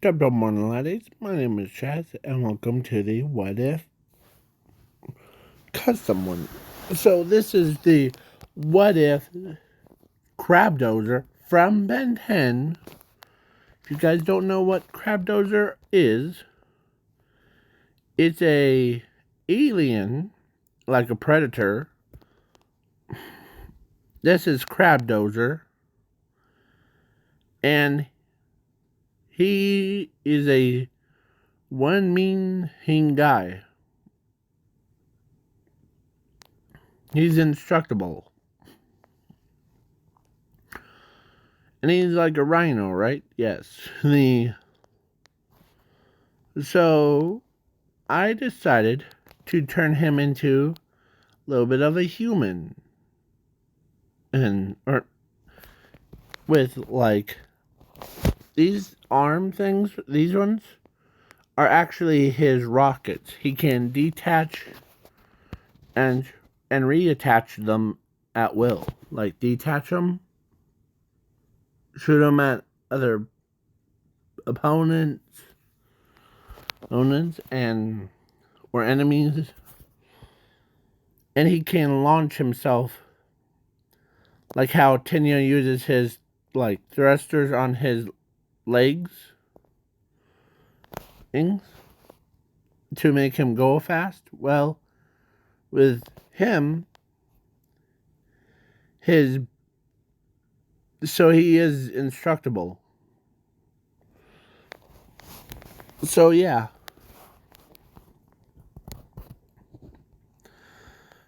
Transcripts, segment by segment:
Good morning, laddies. My name is Chaz, and welcome to the What If Custom one. So, this is the What If Crabdozer from Ben 10. If you guys don't know what Crabdozer is, it's a alien, like a predator. This is Crabdozer, and he is a one mean guy. He's indestructible. And he's like a rhino, right? Yes. So I decided to turn him into a little bit of a human. Or with like these arm things, these ones are actually his rockets. He can detach and reattach them at will. Like detach them, shoot them at other opponents, and or enemies, and he can launch himself. Like how Tenya uses his like thrusters on his legs things to make him go fast. Well, with him, his so he is indestructible. So yeah.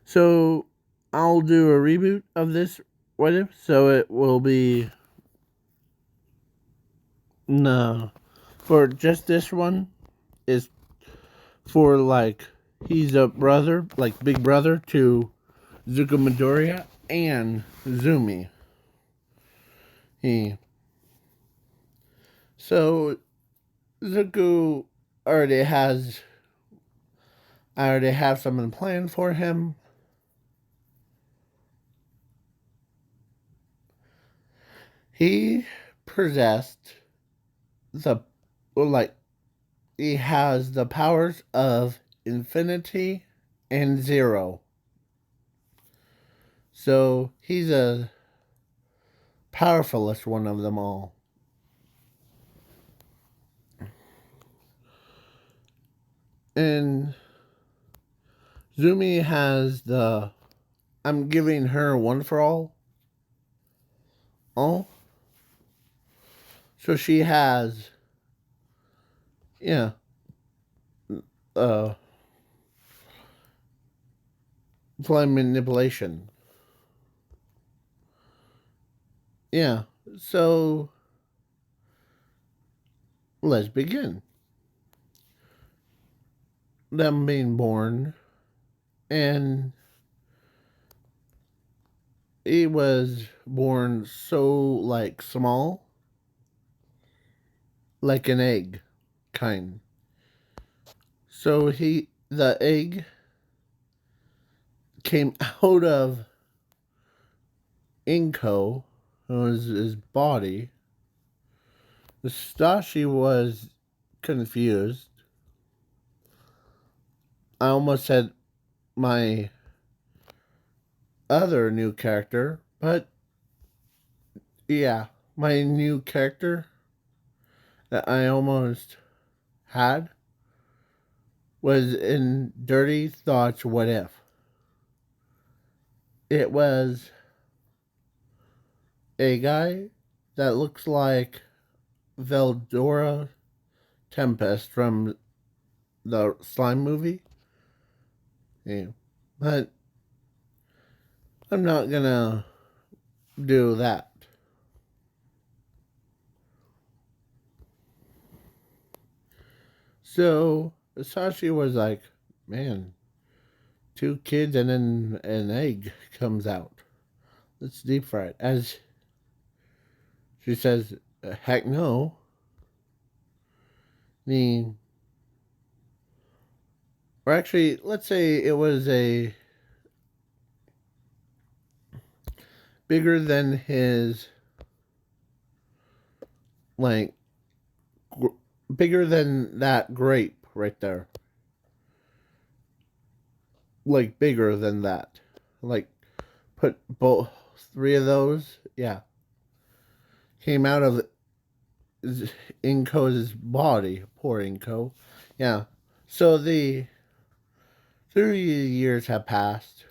So I'll do a reboot of this What If, so it will be no for just this one is for like he's a brother, like big brother to Zuko Midoriya and Zumi. So Zuko already has I already have something planned for him. He possessed the like he has the powers of infinity and zero. So he's a powerfulest one of them all. And Zumi has the I'm giving her one for all. Oh. So she has yeah. Uh flame manipulation. Yeah. So let's begin. Them being born, and he was born so like small, like an egg kind. So the egg came out of Inko, who was his body. The Stashi was confused. I almost said my other new character, but yeah, my new character that I almost had was in Dirty Thoughts What If. It was a guy that looks like Veldora Tempest from the Slime movie. Yeah. But I'm not gonna do that. So Sashi was like, man, two kids and then an egg comes out. Let's deep fry it. As she says, heck no. The or actually, let's say it was a bigger than his like bigger than that grape right there. Like, bigger than that. Like, put both, three of those, yeah. Came out of Inko's body. Poor Inko. Yeah. So the 30 years have passed.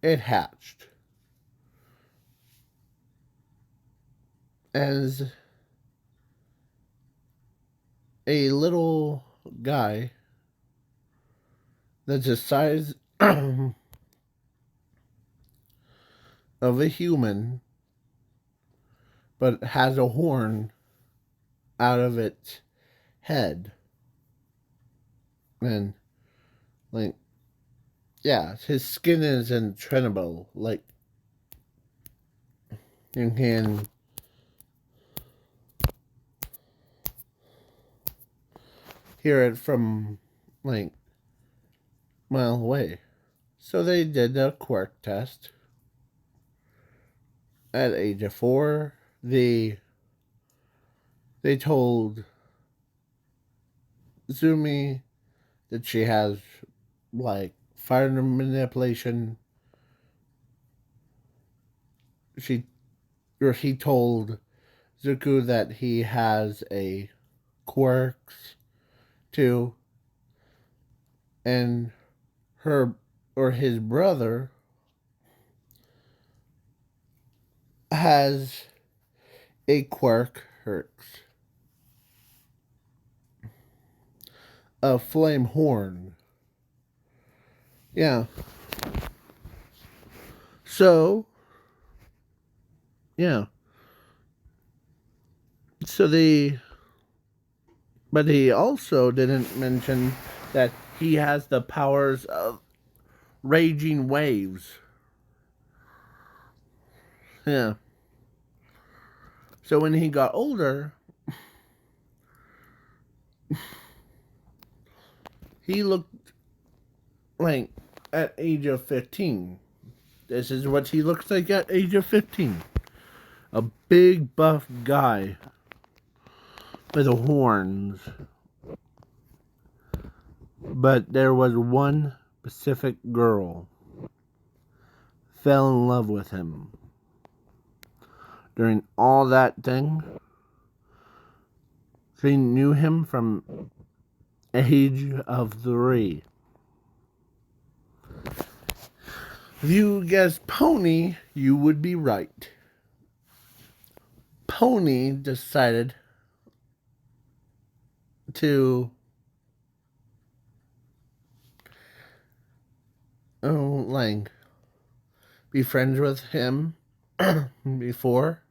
It hatched. As a little guy that's the size of a human, but has a horn out of its head. And, like, yeah, his skin is incredible. Like, you can hear it from, like, a mile away. So they did a quirk test. At age of 4, they told Zumi that she has, like, fire manipulation. He told Zuko that he has a quirks too, and his brother has a quirk, a flame horn. Yeah. So, yeah. So but he also didn't mention that he has the powers of raging waves. Yeah. So when he got older, he looked like at age of 15. This is what he looks like at age of 15. A big buff guy with horns. But there was one specific girl fell in love with him. During all that thing, she knew him from age of 3. If you guessed Pony, you would be right. Pony decided to like be friends with him before,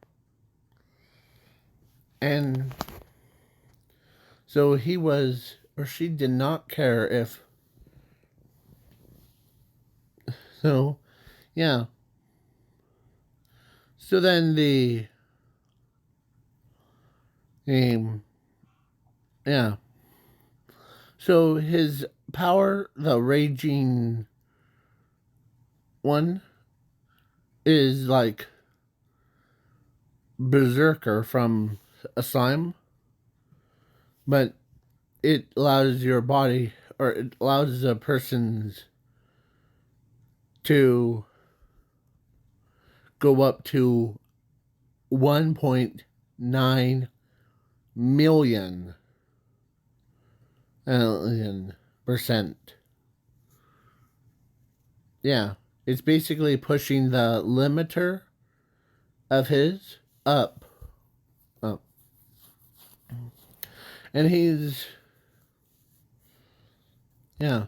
and so she did not care if, so yeah. So then yeah. So his power, the raging one, is like Berserker from a slime, but it allows your body, or it allows a person's to go up to 1.9 million percent. Yeah, it's basically pushing the limiter of his up. And he's, yeah.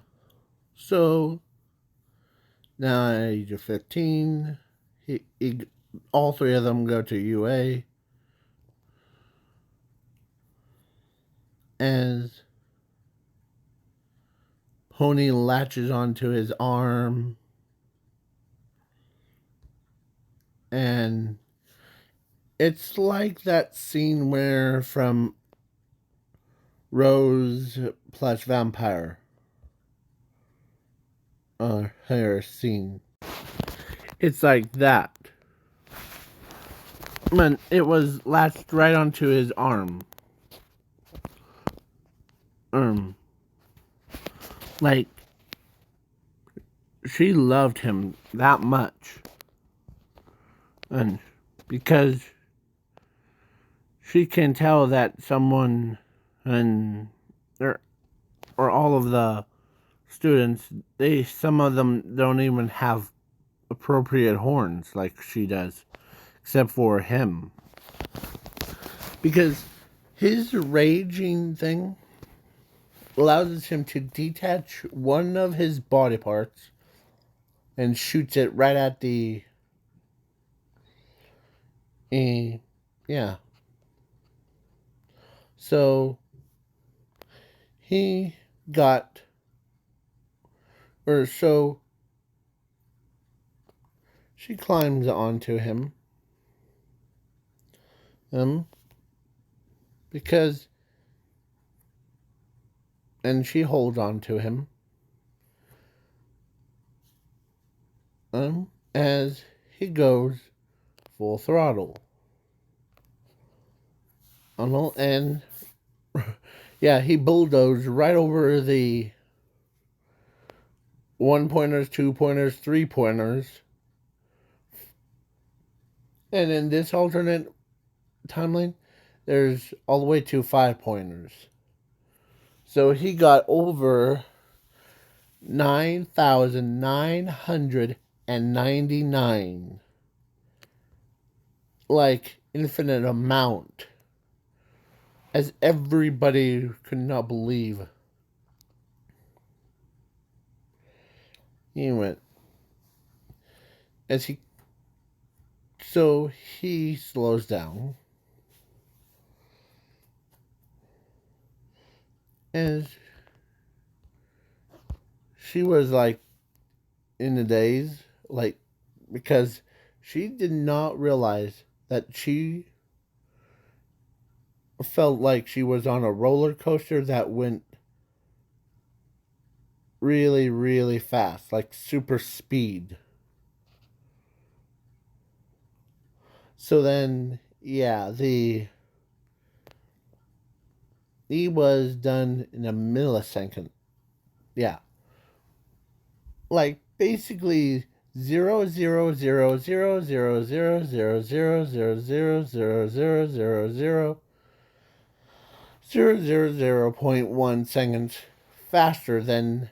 So now at age of 15, all three of them go to UA. As Pony latches onto his arm, and it's like that scene where from Rose plus Vampire her scene. It's like that. Man, it was latched right onto his arm. um, like, she loved him that much. And because she can tell that someone and or all of the students, some of them don't even have appropriate horns like she does, except for him. Because his raging thing allows him to detach one of his body parts and shoots it right at the yeah. So he got or so she climbs onto him um because and she holds on to him as he goes full throttle. And yeah, he bulldozed right over the 1-pointers, 2-pointers, 3-pointers. And in this alternate timeline, there's all the way to 5-pointers. So he got over 9,999. Like, infinite amount. As everybody could not believe. He went. As he. So he slows down. As she was like in the daze, like, because she did not realize that she felt like she was on a roller coaster that went really, really fast, like super speed. So then, yeah, he was done in a millisecond. Yeah, like basically 0.1 seconds faster than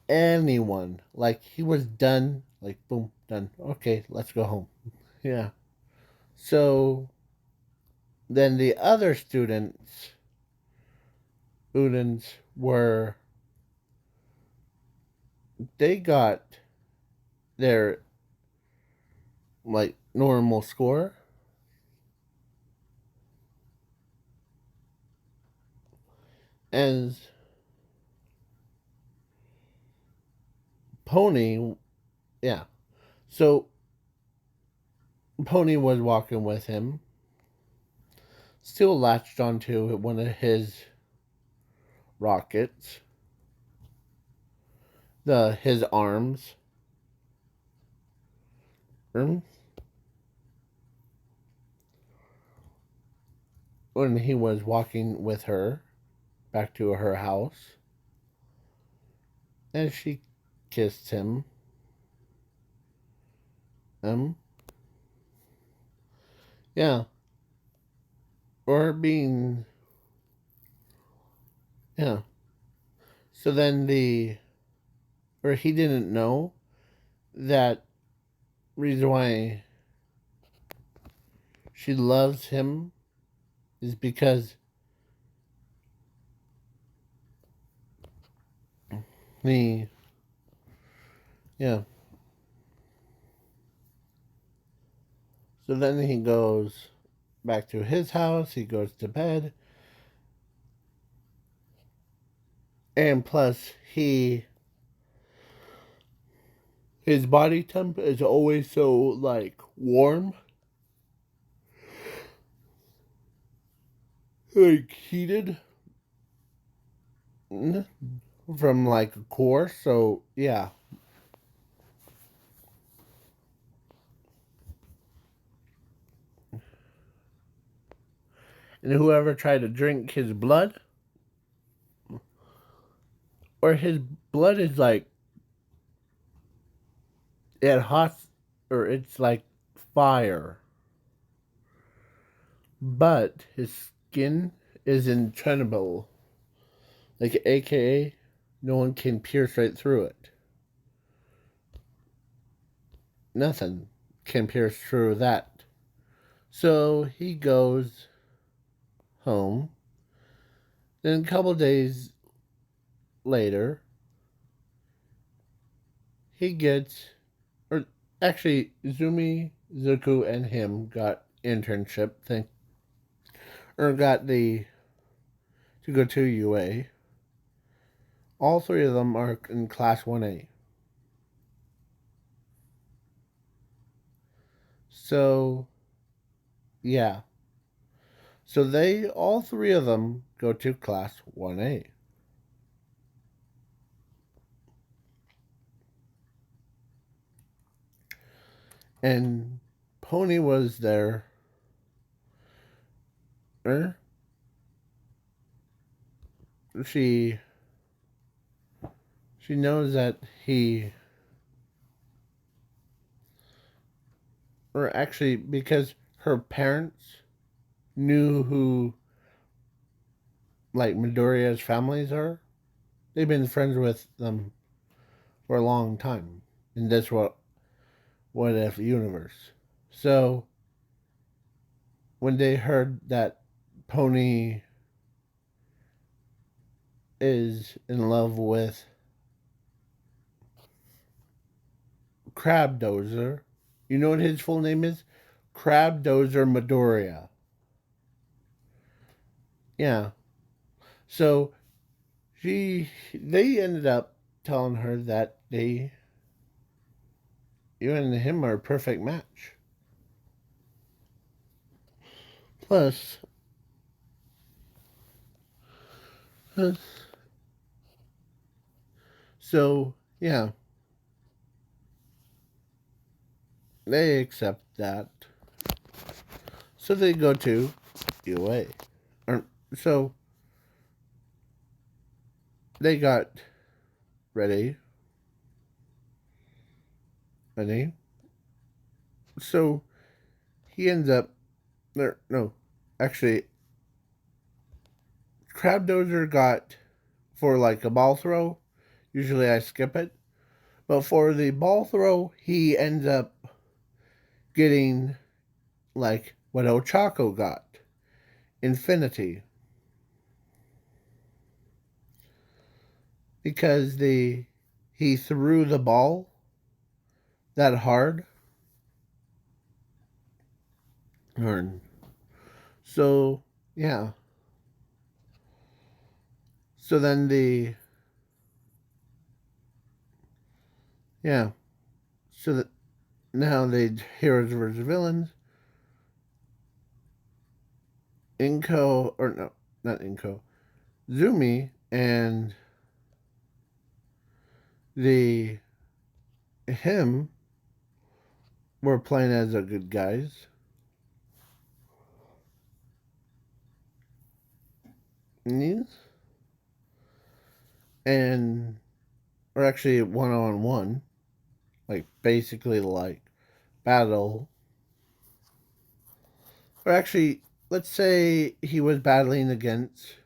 anyone. Like he was done. Like boom, done. Okay, let's go home. Yeah. So then the other students were they got their like normal score. And Pony, yeah. So Pony was walking with him, still latched onto one of his rockets, his arms. When he was walking with her back to her house, and she kissed him. Um, yeah, or being, yeah. So then or he didn't know that reason why she loves him is because he, yeah. So then he goes back to his house, he goes to bed, and plus his body temp is always so like warm, like heated from like a core. So yeah. And whoever tried to drink his blood, or his blood is like it hot, or it's like fire, but his skin is impenetrable, like AKA, no one can pierce right through it. Nothing can pierce through that. So he goes home. Then a couple days later, he gets, or actually, Zumi, Zuku, and him got internship thing, or got the to go to UA. All three of them are in Class 1A. So, yeah. So all three of them go to Class 1A. And Pony was there. Er, she knows that he, or actually because her parents knew who like Midoriya's families are. They've been friends with them for a long time in this what if universe. So when they heard that Pony is in love with Crabdozer, you know what his full name is? Crabdozer Midoriya. Yeah. So they ended up telling her that you and him are a perfect match. Plus, so yeah, they accept that. So they go to UA. So they got ready. Ready. So he ends up there. No, actually, Crabdozer got for like a ball throw. Usually I skip it, but for the ball throw, he ends up getting like what Ochako got, infinity, because he threw the ball that hard. So yeah. So then yeah. So that now the heroes versus villains. Inko, or no, not Inko. Zumi and the him were playing as the good guys. Yes. And or actually 1-on-1. Like basically like battle. Or actually, let's say he was battling against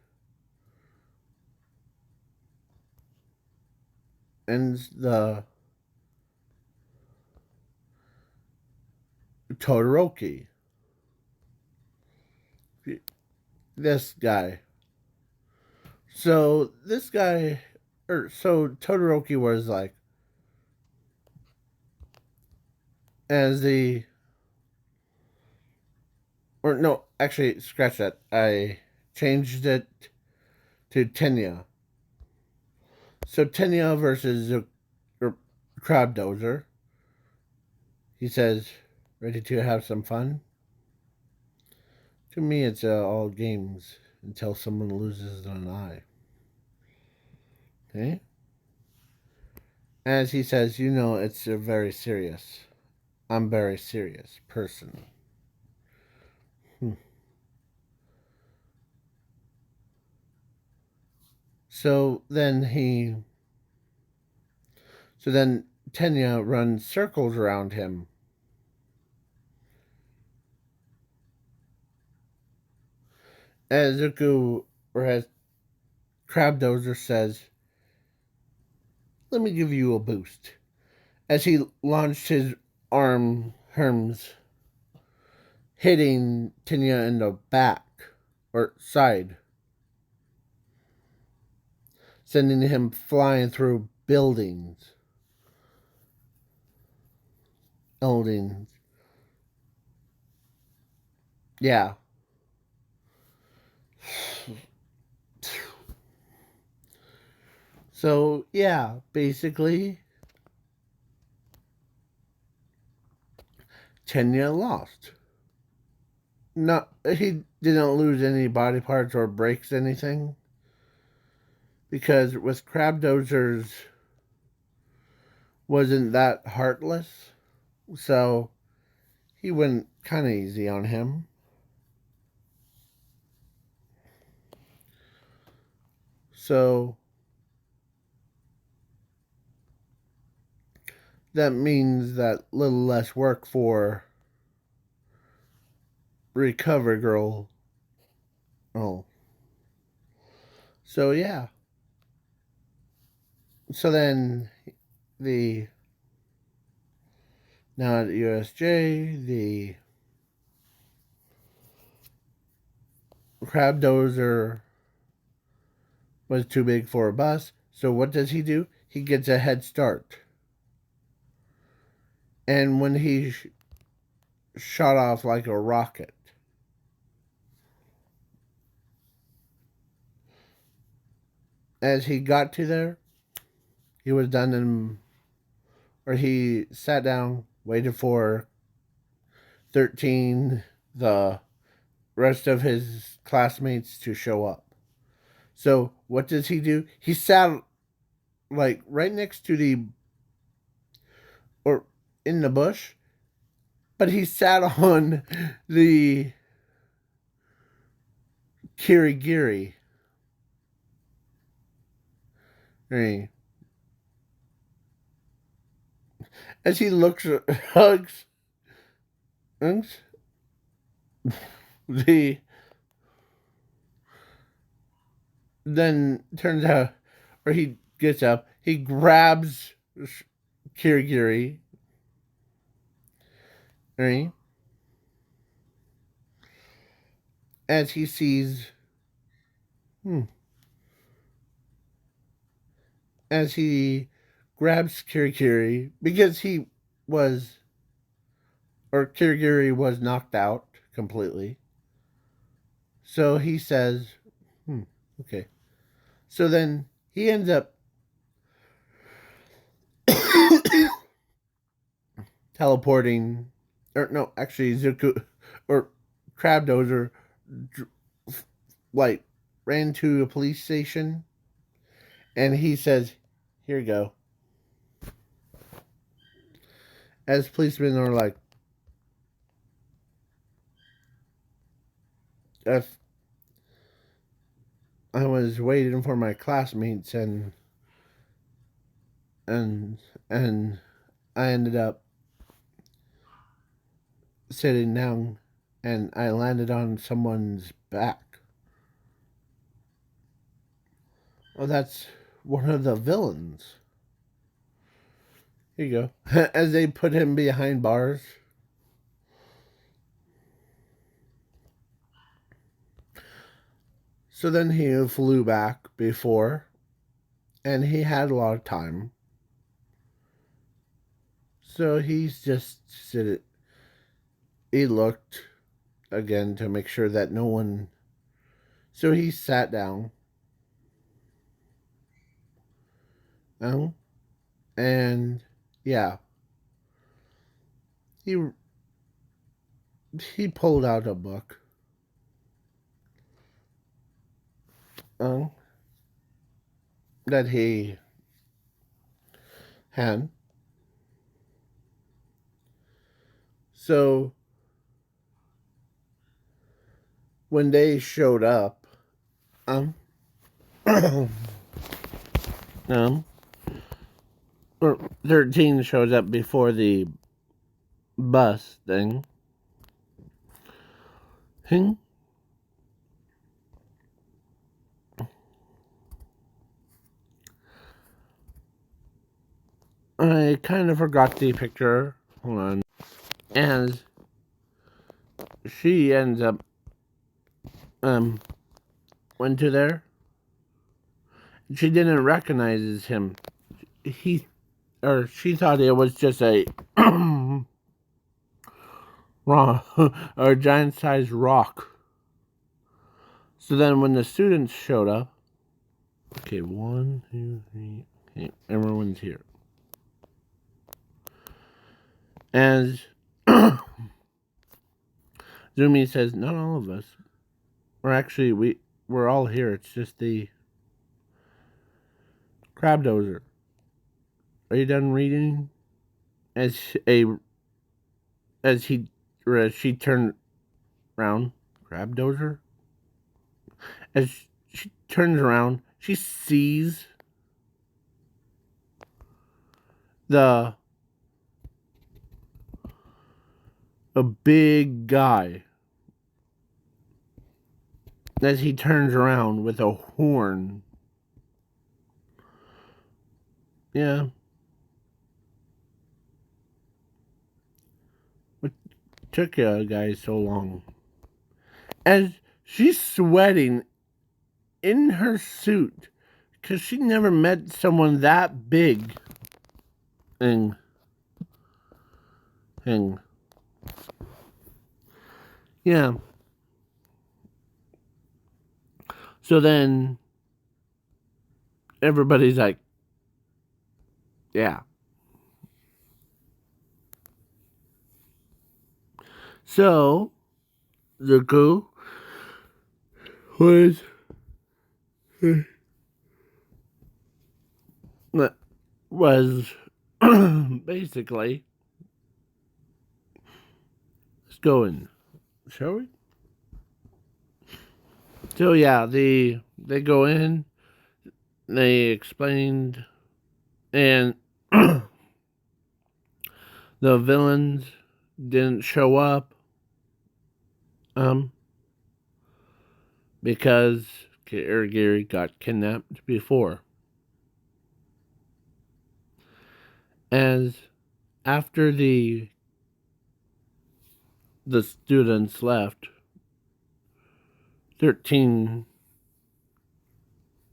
and the Todoroki. This guy. So this guy, so Todoroki was like, as the, or no, actually, scratch that. I changed it to Tenya. So Tenya versus Crabdozer. He says, "Ready to have some fun?" To me, it's all games until someone loses an eye. Okay? As he says, you know, it's very serious. I'm a very serious person. So then he So then Tenya runs circles around him. As Zuko, or as Crabdozer says, "Let me give you a boost." As he launched his arms, hitting Tenya in the back or side, sending him flying through buildings. Yeah. So, yeah, basically, Tenya lost. No, he didn't lose any body parts or breaks anything. Because with Crabdozer's wasn't that heartless. So he went kind of easy on him. So that means that little less work for Recover Girl. Oh. So yeah. So then the now at USJ, the Crabdozer was too big for a bus. So what does he do? He gets a head start. And when he shot off like a rocket, as he got to there, he was done in, or he sat down, waited for 13, the rest of his classmates to show up. So what does he do? He sat like right next to or in the bush, but he sat on the kirigiri. Right. As he hugs the, then turns out, or he gets up, he grabs Kirigiri, right? As he sees, as he grabs Kirigiri, because he was, or Kirigiri was knocked out completely. So he says, okay. So then he ends up teleporting, or no, actually Zuko or Crabdozer, like ran to a police station, and he says, "Here you go." As policemen are like, if I was waiting for my classmates and and I ended up sitting down and I landed on someone's back. Oh, that's one of the villains. Here you go. As they put him behind bars. So then he flew back before, and he had a lot of time. So he's just sitting. He looked again to make sure that no one. So he sat down. And yeah, he he pulled out a book. That he had. So when they showed up, um, um, or 13 shows up before the bus thing. I kind of forgot the picture. Hold on. And she ends up went to there. She didn't recognize him. She thought it was just a rock or a giant sized rock. So then when the students showed up, okay, 1, 2, 3, okay, everyone's here. As Zumi says, not all of us. Or actually, we're all here. It's just the Crabdozer. Are you done reading? As she turned around, Crabdozer. As she turns around, she sees a big guy. As he turns around with a horn. Yeah. What took you guys so long? As she's sweating in her suit because she never met someone that big. And yeah. So then everybody's like, yeah. So Zuko was basically, let's go in, shall we? So yeah, they go in, they explained, and the villains didn't show up, because Gary got kidnapped before. As after the students left, 13,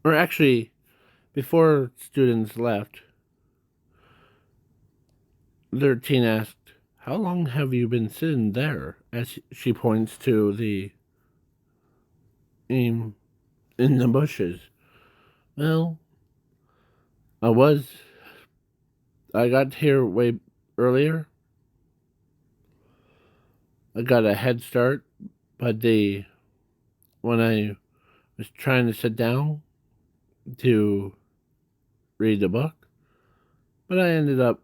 or actually, before students left, 13 asked, how long have you been sitting there? As she points to the in the bushes. Well, I got here way earlier. I got a head start, but when I was trying to sit down to read the book, but I ended up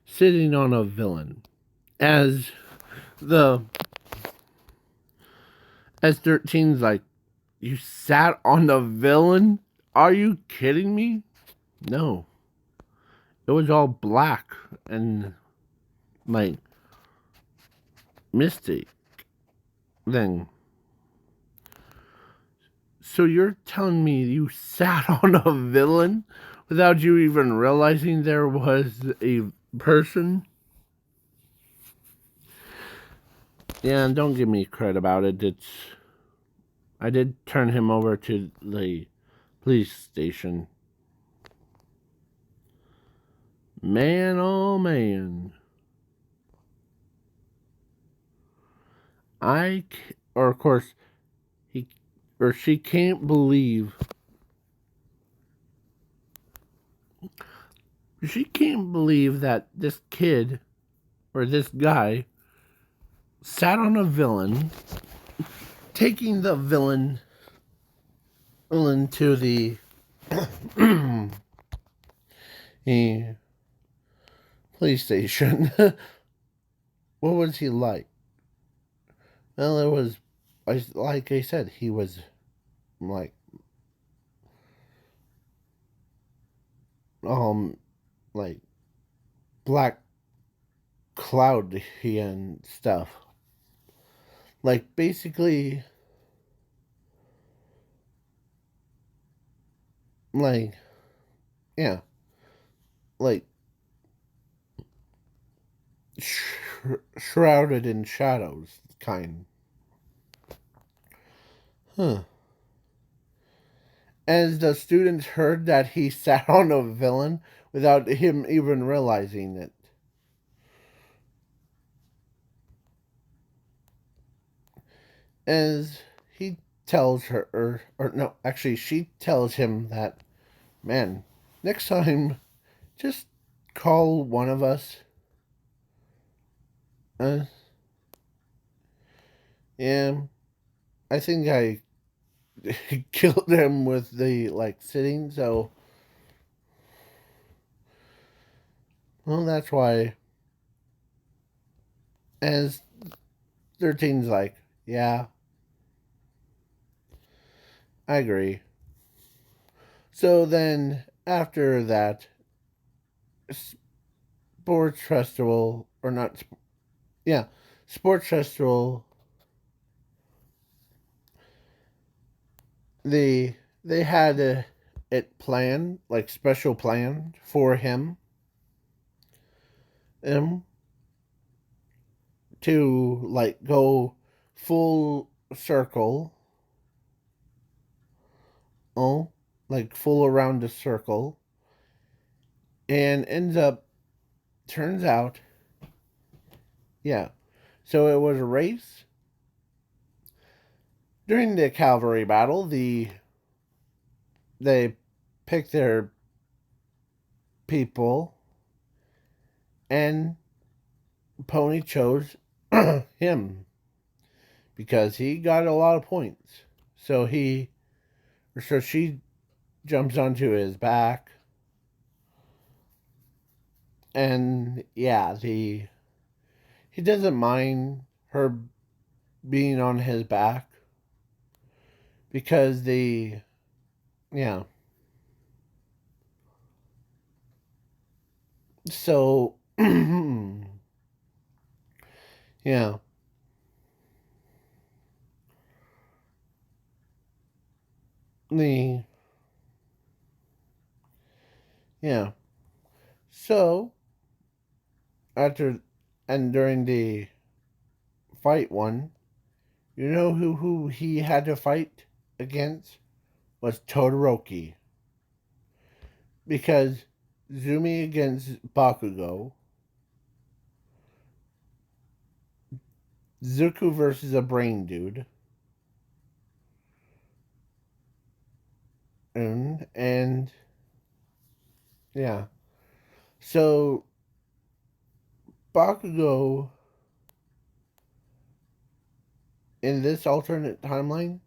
sitting on a villain. As 13's like, you sat on the villain? Are you kidding me? No. It was all black and misty thing. So you're telling me you sat on a villain without you even realizing there was a person? Yeah, and don't give me credit about it. I did turn him over to the police station. Man, oh man. Of course, she can't believe. She can't believe that this kid, or this guy, sat on a villain, taking the villain to the police station. What was he like? Well, it was, like I said, he was like um like black cloud and stuff. Like basically like yeah, like shrouded in shadows kind. Huh. As the students heard that he sat on a villain without him even realizing it. As he tells her, or no, actually, she tells him that, man, next time, just call one of us. Uh, yeah, I think I killed him with the, like, sitting, so, well, that's why, as 13's like, yeah, I agree. So then, after that, sports festival, or not, yeah, sports festival, they had it planned, like special planned for him, um, to like go full circle, oh, like full around the circle, and ends up turns out, yeah. So it was a race. During the cavalry battle, they picked their people, and Pony chose him because he got a lot of points. So she jumps onto his back, and yeah, he doesn't mind her being on his back because yeah. So yeah, the yeah. So after and during the fight one, you know who he had to fight against was Todoroki, because Zumi against Bakugo, Zuko versus a brain dude, and yeah. So Bakugo in this alternate timeline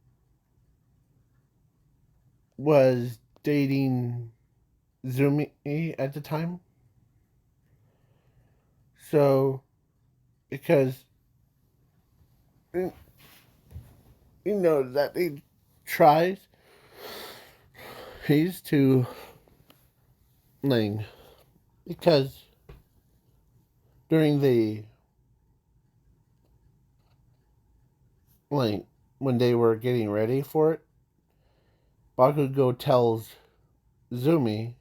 was dating Zumi at the time. So because you know that he tries he's to like because during the like when they were getting ready for it, Bakugo tells Zumi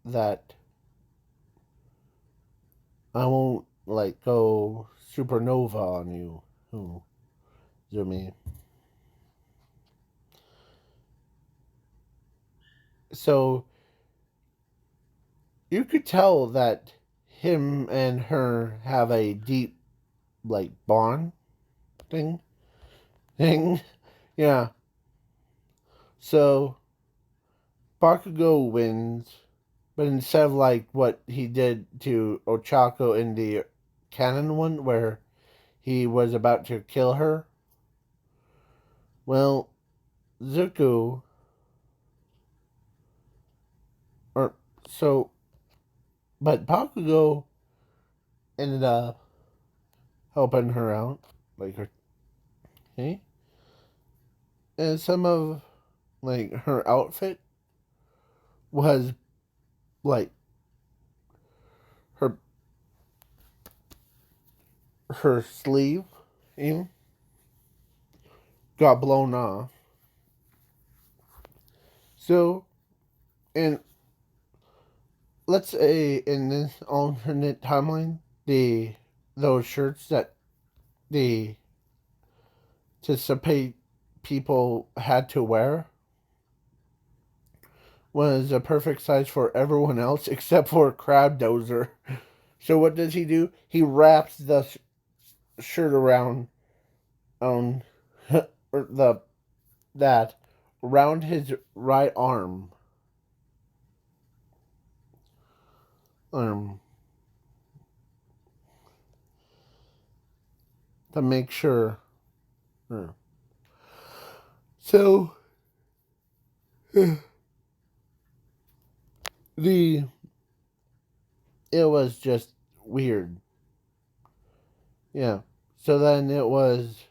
that I won't like go supernova on you. Oh, Zumi. So you could tell that him and her have a deep like bond thing. Thing. Yeah. So Bakugo wins, but instead of like what he did to Ochako in the canon one where he was about to kill her, well, Zuko or so but Bakugo ended up helping her out, like her okay? And some of like her outfit was like her sleeve even got blown off. So, and let's say in this alternate timeline, those shirts that the anticipate people had to wear was a perfect size for everyone else except for Crabdozer. So what does he do? He wraps the shirt around on the that around his right arm to make sure. So the it was just weird. Yeah. So then it was,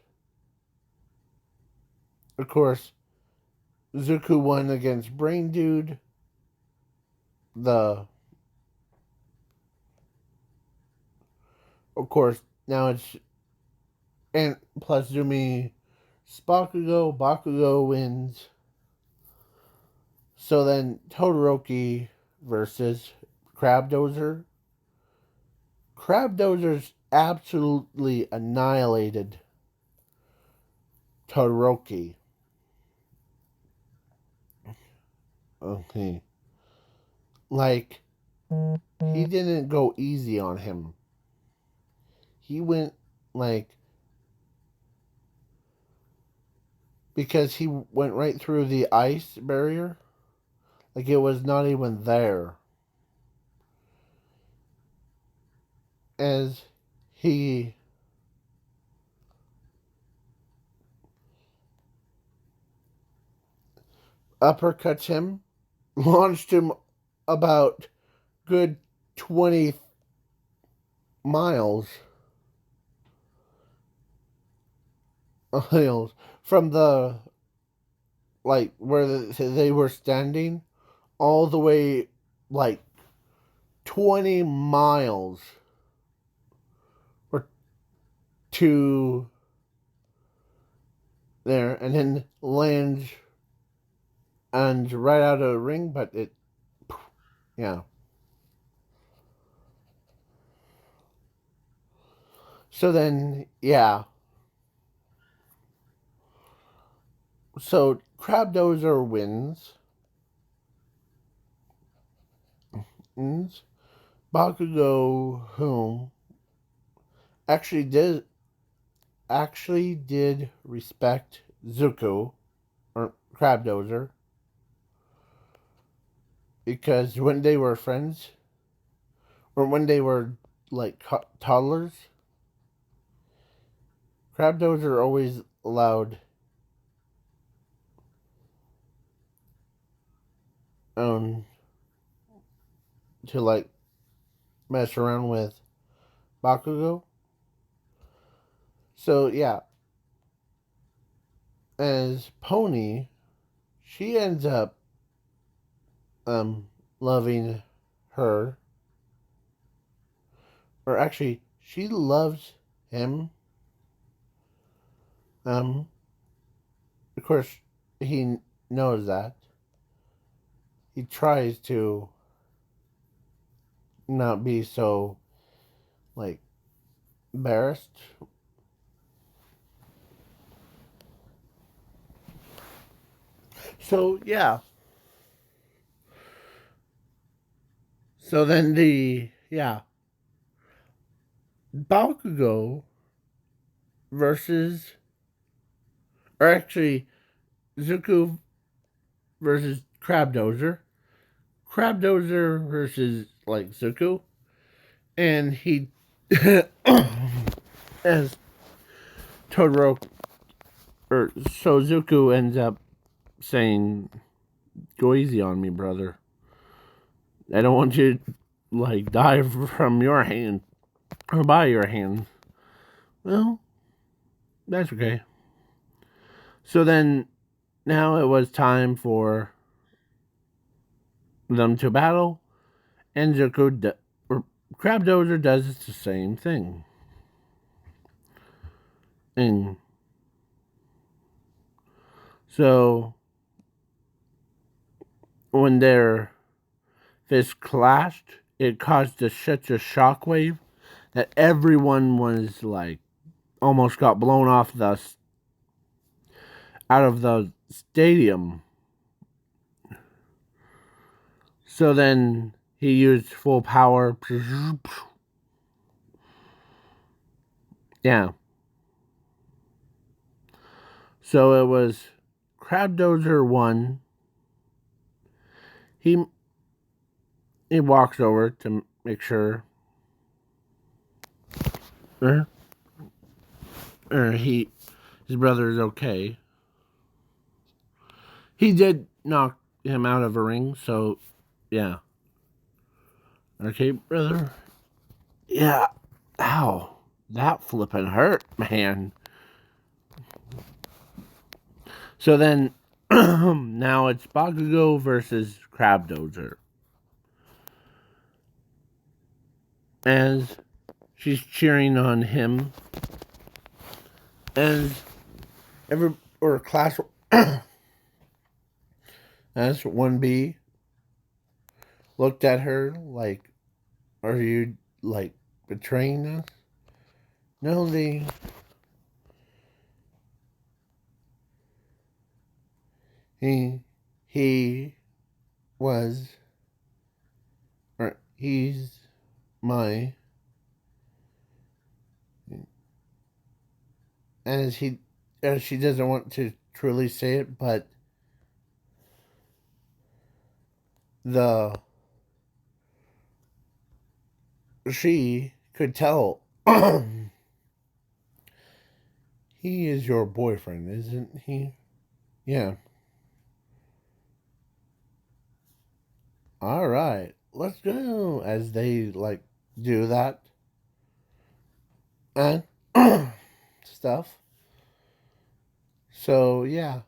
of course, Zuko won against Brain Dude. The of course now it's and plus Zumi Bakugo wins. So then Todoroki versus Crabdozer. Crabdozer's absolutely annihilated Todoroki. Okay. Like, he didn't go easy on him. He went, like, because he went right through the ice barrier. Like, it was not even there. As he uppercuts him, launched him about good 20 miles from the like where they were standing all the way like 20 miles or to there and then lands and right out of the ring, but it yeah. So then yeah. So Crabdozer wins. Bakugo whom actually did respect Zuko or Crabdozer because when they were friends or when they were like toddlers, Crabdozer always allowed um to like mess around with Bakugo. So yeah, as Pony, she ends up loving her, or actually she loves him. Of course he knows that. He tries to not be so like embarrassed. So yeah. So then Bakugo versus or actually Zuko versus Crabdozer. Crabdozer versus like Zuko. And he as Todoroki or so Zuko ends up saying, "Go easy on me, brother. I don't want you to like die from your hand or by your hand." Well, that's okay. So then, now it was time for them to battle, and or Crabdozer does the same thing. And so when their fists clashed, it caused such a shockwave that everyone was like almost got blown off the out of the stadium. So then he used full power. Yeah. So it was Crabdozer 1. He walks over to make sure uh, his brother is okay. He did knock him out of a ring, so yeah. Okay, brother. Yeah. Ow. That flippin' hurt, man. So then, now it's Bakugo versus Crabdozer. As she's cheering on him. As class as 1B looked at her like, are you like betraying us? No, he was, or he's my, as she doesn't want to truly say it, but she could tell. He is your boyfriend, isn't he? Yeah. All right, let's go. As they like do that and stuff. So yeah.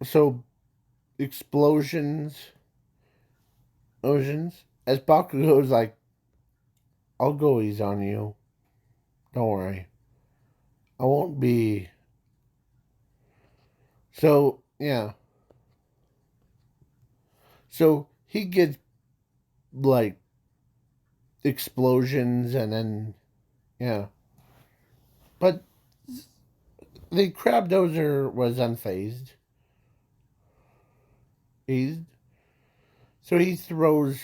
So explosions, oceans. As Bakugo's like, I'll go easy on you. Don't worry. I won't be. So yeah. So he gets like explosions and then yeah. But the Crabdozer was unfazed. He's so he throws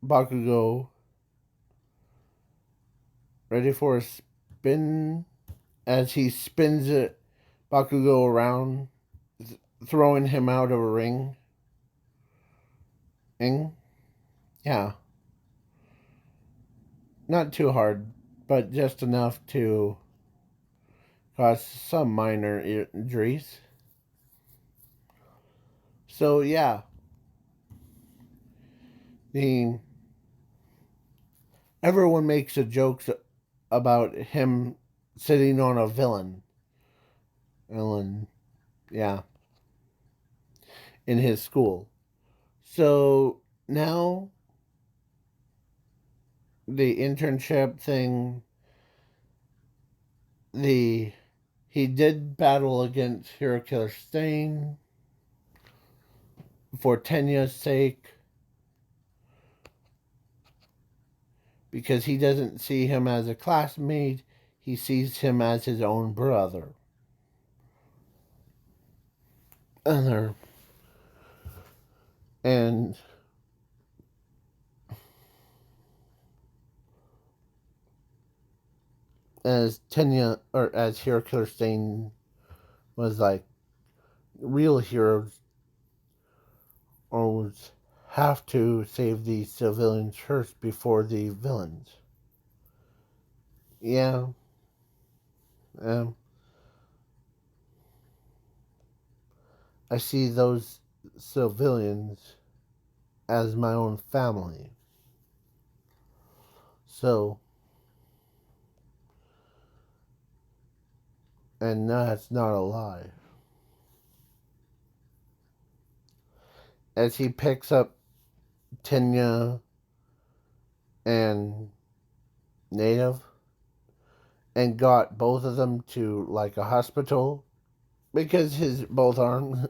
Bakugo ready for a spin as he spins it Bakugo around, throwing him out of a ring. Yeah. Not too hard, but just enough to cause some minor injuries. So yeah, the everyone makes a joke about him sitting on a villain, yeah, in his school. So now the internship thing, he did battle against Hero Killer Stain for Tenya's sake because he doesn't see him as a classmate, he sees him as his own brother. And as Tenya, or as Hero Killer Stain was like, real heroes always have to save the civilians first before the villains. Yeah. Um, I see those civilians as my own family. So, and that's not a lie. As he picks up Tenya and Native and got both of them to like a hospital because his both arms.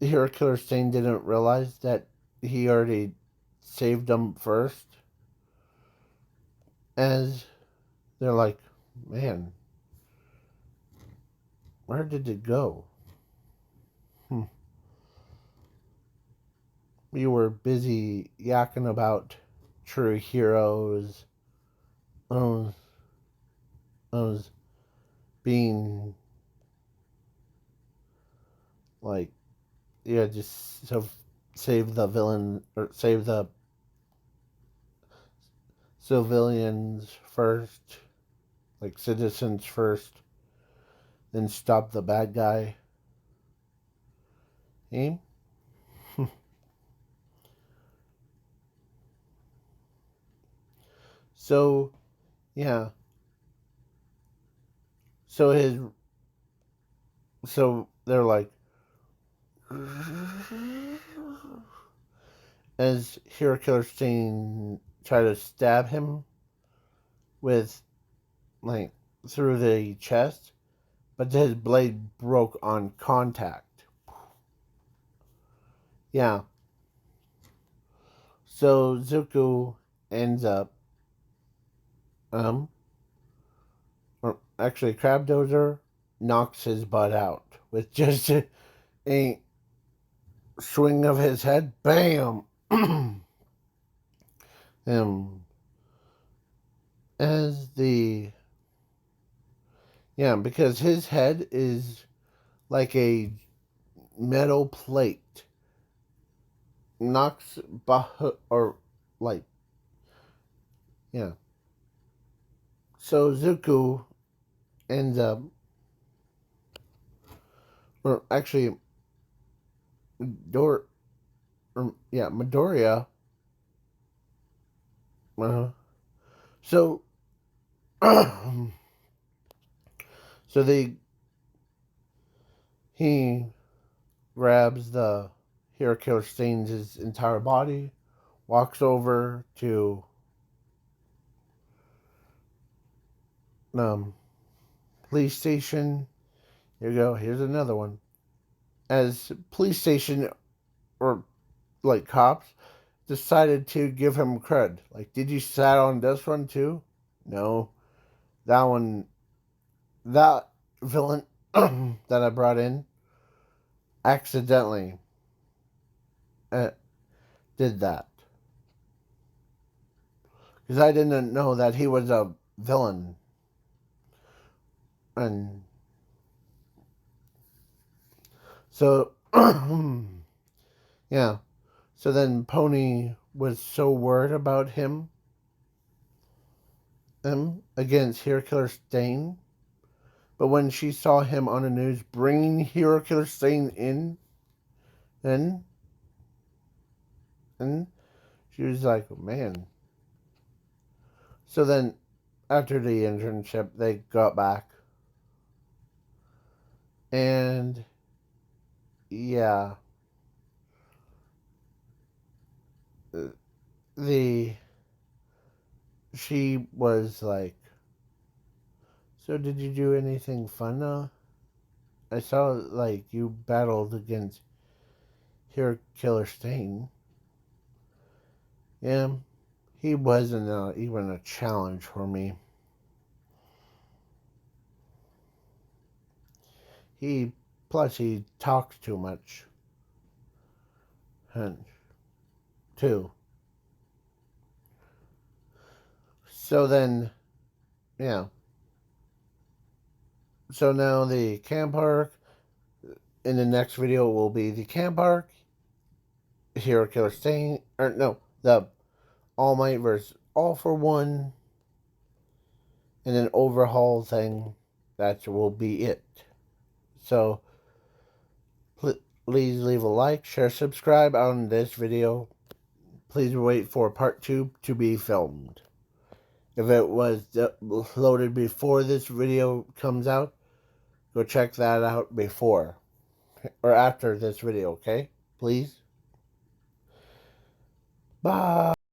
Hero Killer Stain didn't realize that he already saved them first. As they're like, man, where did it go? We were busy yakking about true heroes, those, those being like, yeah, just so save the villain or save the civilians first, like citizens first, then stop the bad guy. Eh? So, yeah. So his, so they're like, as Hero Killer Stain tried to stab him with, like, through the chest, but his blade broke on contact. Yeah. So Zuko ends up, or actually Crabdozer knocks his butt out with just a swing of his head. Bam! As the, yeah, because his head is like a metal plate. Knocks, or like, yeah. So Zuko ends up, or actually, Midoriya. Uh, so, so he grabs the Hero Killer Stains his entire body, walks over to police station. Here you go. Here's another one. As police station or like cops decided to give him cred. Like, did you sat on this one too? No. That one, that villain that I brought in accidentally uh, did that. Because I didn't know that he was a villain. And so, yeah. So then Pony was so worried about him against Hero Killer Stain. But when she saw him on the news bringing Hero Killer Stain in, and she was like, man. So then, after the internship, they got back. And, yeah. She was like, so did you do anything fun? I saw, like, you battled against Hero Killer Stain. Yeah, he wasn't even a challenge for me. Plus he talks too much. And, too. So then, yeah. So now the camp arc, in the next video will be the camp arc, Hero Killer Stain, or no, the All Might versus All for One, and an overhaul thing. That will be it. So, please leave a like, share, subscribe on this video. Please wait for part 2 to be filmed. If it was loaded before this video comes out, go check that out before or after this video, okay? Please. Bye.